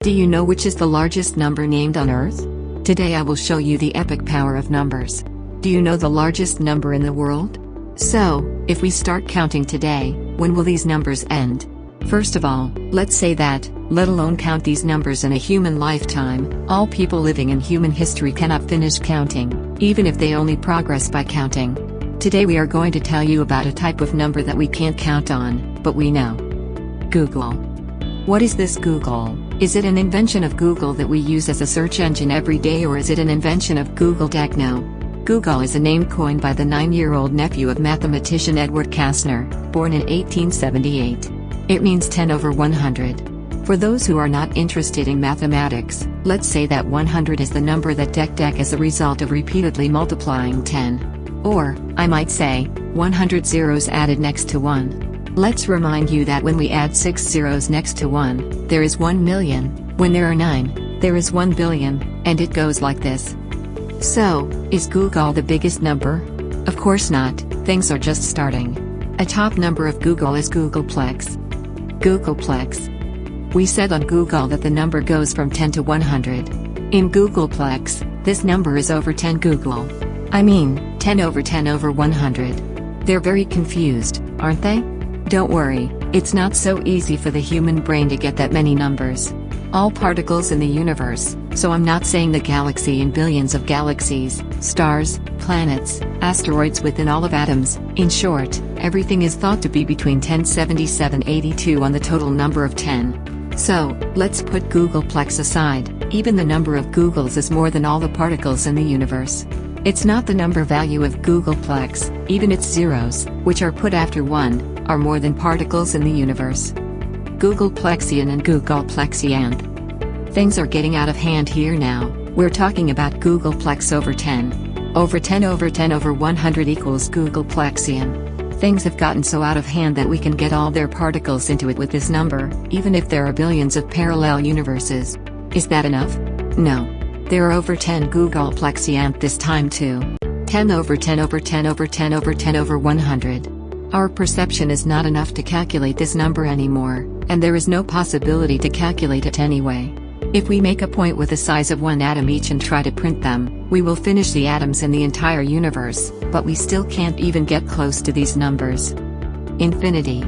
Do you know which is the largest number named on Earth? Today I will show you the epic power of numbers. Do you know the largest number in the world? So, if we start counting today, when will these numbers end? First of all, let's say that, let alone count these numbers in a human lifetime, all people living in human history cannot finish counting, even if they only progress by counting. Today we are going to tell you about a type of number that we can't count on, but we know. Googol. What is this Googol? Is it an invention of Google that we use as a search engine every day, or is it an invention of Google? No. Googol is a name coined by the 9-year-old nephew of mathematician Edward Kasner, born in 1878. It means 10 over 100. For those who are not interested in mathematics, let's say that 100 is the number that deck as a result of repeatedly multiplying 10. Or, I might say, 100 zeros added next to 1. Let's remind you that when we add 6 zeros next to 1, there is 1 million, when there are 9, there is 1 billion, and it goes like this. So, is Googol the biggest number? Of course not, things are just starting. A top number of Googol is Googolplex. Googolplex. We said on Googol that the number goes from 10 to 100. In Googolplex, this number is over 10 Googol. I mean, 10 over 100. They're very confused, aren't they? Don't worry, it's not so easy for the human brain to get that many numbers. All particles in the universe, so I'm not saying the galaxy and billions of galaxies, stars, planets, asteroids within all of atoms, in short, everything is thought to be between 1077-82 on the total number of 10. So, let's put Googolplex aside, even the number of Googols is more than all the particles in the universe. It's not the number value of Googolplex, even its zeros, which are put after 1, are more than particles in the universe. Googolplexian and Googolplexianth. Things are getting out of hand here now. We're talking about Googolplex over 10. Over 10 over 10 over 100 equals Googolplexian. Things have gotten so out of hand that we can get all their particles into it with this number, even if there are billions of parallel universes. Is that enough? No. There are over 10 Googolplexianth this time too. 10 over 10 over 10 over 10 over 10 over 100. Our perception is not enough to calculate this number anymore, and there is no possibility to calculate it anyway. If we make a point with the size of one atom each and try to print them, we will finish the atoms in the entire universe, but we still can't even get close to these numbers. Infinity.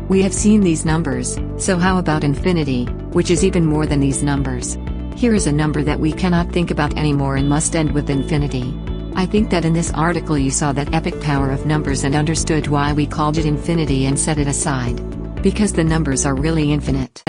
We have seen these numbers, so how about infinity, which is even more than these numbers? Here is a number that we cannot think about anymore and must end with infinity. I think that in this article you saw that epic power of numbers and understood why we called it infinity and set it aside. Because the numbers are really infinite.